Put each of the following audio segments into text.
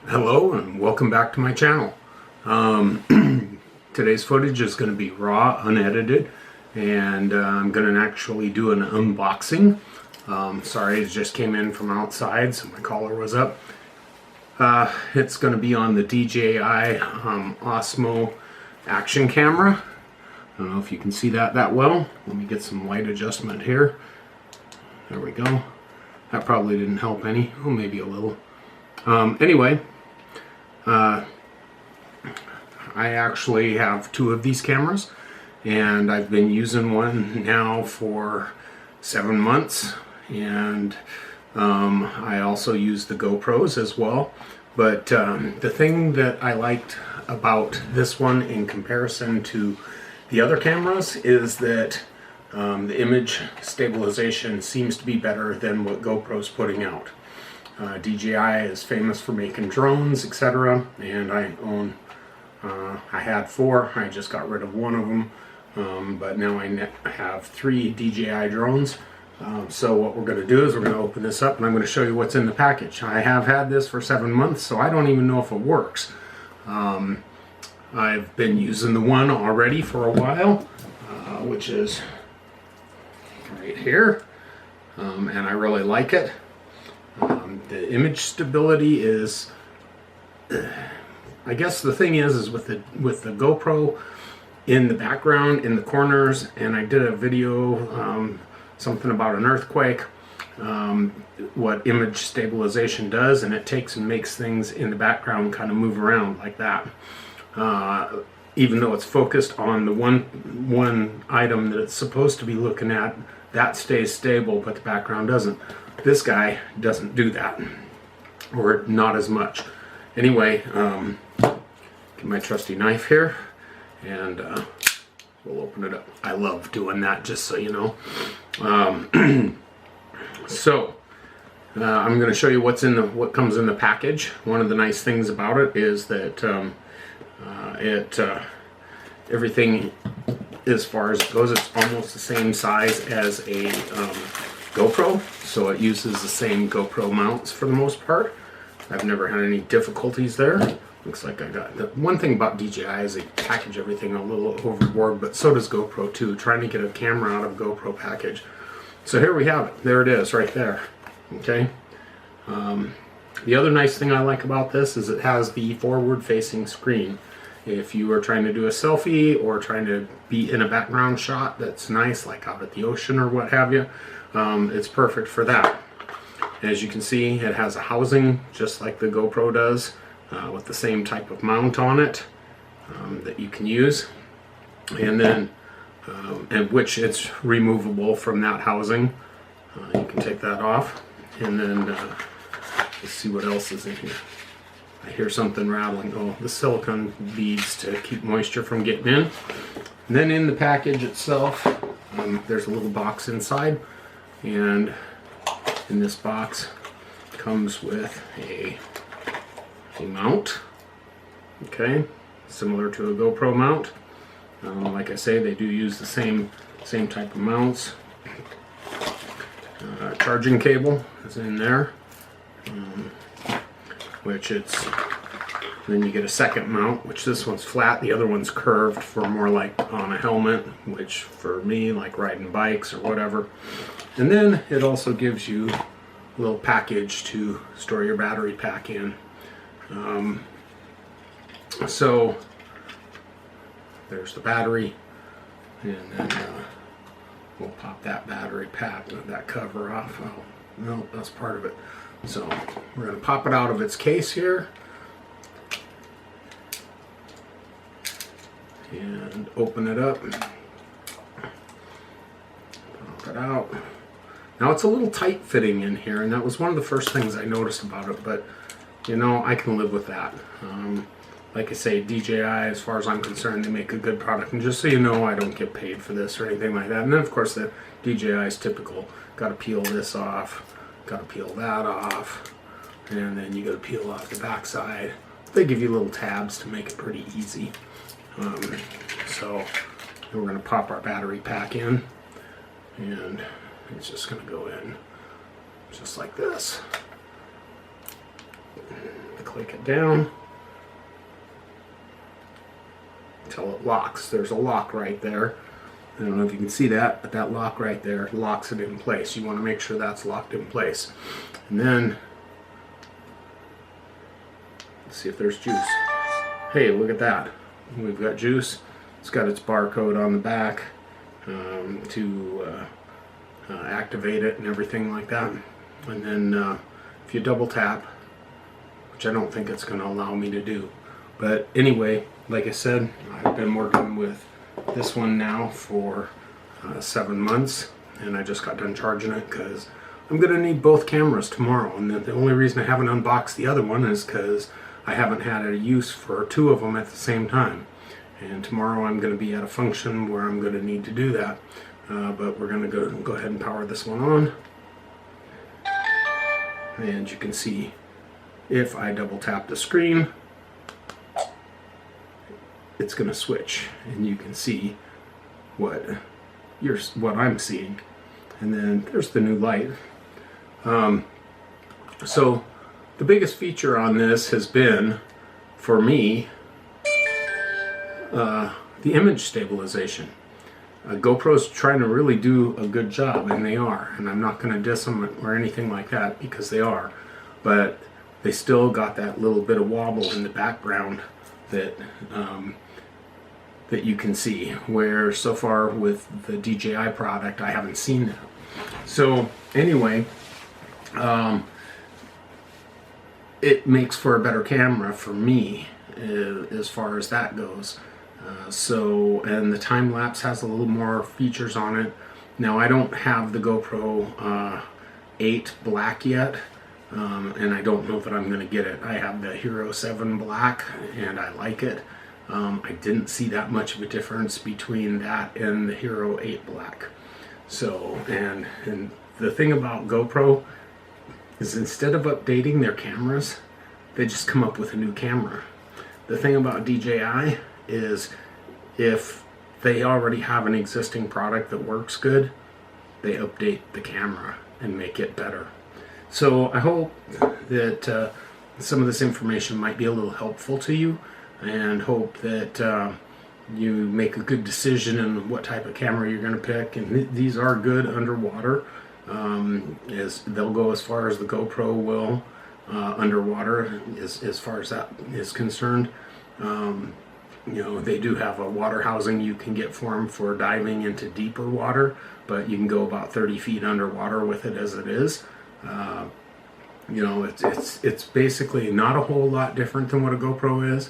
Hello and welcome back to my channel. Today's footage is going to be raw, unedited, and I'm going to actually do an unboxing. Sorry, it just came in from outside, so my collar was up. It's going to be on the DJI Osmo Action Camera. I don't know if you can see that well. Let me get some light adjustment here. There we go. That probably didn't help any. Oh, maybe a little. Anyway, I actually have two of these cameras, and I've been using one now for 7 months, and I also use the GoPros as well. But the thing that I liked about this one in comparison to the other cameras is that the image stabilization seems to be better than what GoPro's putting out. DJI is famous for making drones, etc., and I had 4. I just got rid of one of them, but now I have 3 DJI drones. So what we're going to do is we're going to open this up and I'm going to show you what's in the package. I have had this for 7 months, so I don't even know if it works. I've been using the one already for a while, which is right here, and I really like it. The image stability is, I guess the thing is with the GoPro in the background, in the corners, and I did a video, something about an earthquake, what image stabilization does, and it takes and makes things in the background kind of move around like that. Even though it's focused on the one item that it's supposed to be looking at, that stays stable, but the background doesn't. This guy doesn't do that, or not as much. Anyway, get my trusty knife here, and we'll open it up. I love doing that, just so you know. So I'm going to show you what comes in the package. One of the nice things about it is that everything, as far as it goes, it's almost the same size as a GoPro, so it uses the same GoPro mounts for the most part. I've never had any difficulties there. Looks like I got the one thing about DJI is they package everything a little overboard, but so does GoPro too. Trying to get a camera out of GoPro package. So here we have it. There it is, right there. Okay. The other nice thing I like about this is it has the forward-facing screen. If you are trying to do a selfie or trying to be in a background shot that's nice, like out at the ocean or what have you, it's perfect for that. As you can see, it has a housing just like the GoPro does, with the same type of mount on it that you can use, and then and which it's removable from that housing. You can take that off, and then let's see what else is in here. I hear something rattling. Oh, the silicone beads to keep moisture from getting in. And then in the package itself, there's a little box inside, and in this box comes with a mount. Okay, similar to a GoPro mount. Like I say, they do use the same type of mounts. Charging cable is in there, which then you get a second mount, which this one's flat, the other one's curved for more like on a helmet, which for me, like riding bikes or whatever. And then it also gives you a little package to store your battery pack in. So there's the battery, and then we'll pop that battery pack, that cover off. Oh, no, that's part of it. So we're going to pop it out of its case here and open it up. Pop it out. Now it's a little tight fitting in here, and that was one of the first things I noticed about it, but you know, I can live with that. Like I say, DJI, as far as I'm concerned, they make a good product, and just so you know, I don't get paid for this or anything like that. And then of course the DJI is typical. Got to peel this off, got to peel that off, and then you got to peel off the back side. They give you little tabs to make it pretty easy. So we're going to pop our battery pack in, and it's just going to go in just like this. Click it down until it locks. There's a lock right there. I don't know if you can see that, but that lock right there locks it in place. You want to make sure that's locked in place. And then, let's see if there's juice. Hey, look at that. We've got juice. It's got its barcode on the back to activate it and everything like that. And then if you double tap, which I don't think it's going to allow me to do. But anyway, like I said, I've been working with this one now for 7 months, and I just got done charging it because I'm going to need both cameras tomorrow. And the only reason I haven't unboxed the other one is because I haven't had a use for 2 of them at the same time. And tomorrow I'm going to be at a function where I'm going to need to do that. But we're going to go ahead and power this one on. And you can see if I double tap the screen, it's going to switch, and you can see what I'm seeing. And then there's the new light. So the biggest feature on this has been, for me, the image stabilization. GoPro's trying to really do a good job, and they are. And I'm not going to diss them or anything like that, because they are. But they still got that little bit of wobble in the background that that you can see, where so far with the DJI product I haven't seen that. So anyway, it makes for a better camera for me as far as that goes. And the time lapse has a little more features on it. Now, I don't have the GoPro 8 Black yet, and I don't know that I'm going to get it. I have the Hero 7 Black, and I like it. I didn't see that much of a difference between that and the Hero 8 Black. So, and the thing about GoPro is, instead of updating their cameras, they just come up with a new camera. The thing about DJI is, if they already have an existing product that works good, they update the camera and make it better. So I hope that some of this information might be a little helpful to you, and hope that you make a good decision on what type of camera you're going to pick. And these are good underwater, as they'll go as far as the GoPro will underwater, as far as that is concerned. You know, they do have a water housing you can get for them for diving into deeper water, but you can go about 30 feet underwater with it as it is. You know, it's basically not a whole lot different than what a GoPro is,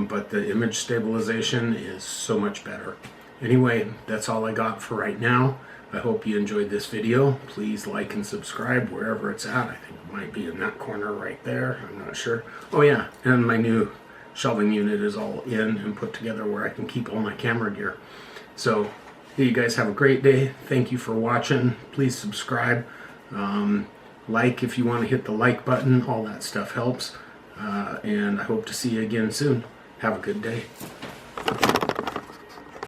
but the image stabilization is so much better. Anyway, that's all I got for right now. I hope you enjoyed this video. Please like and subscribe wherever it's at. I think it might be in that corner right there. I'm not sure. Oh yeah, and my new shelving unit is all in and put together where I can keep all my camera gear. So you guys have a great day. Thank you for watching. Please subscribe. Like if you want to hit the like button. All that stuff helps. And I hope to see you again soon. Have a good day.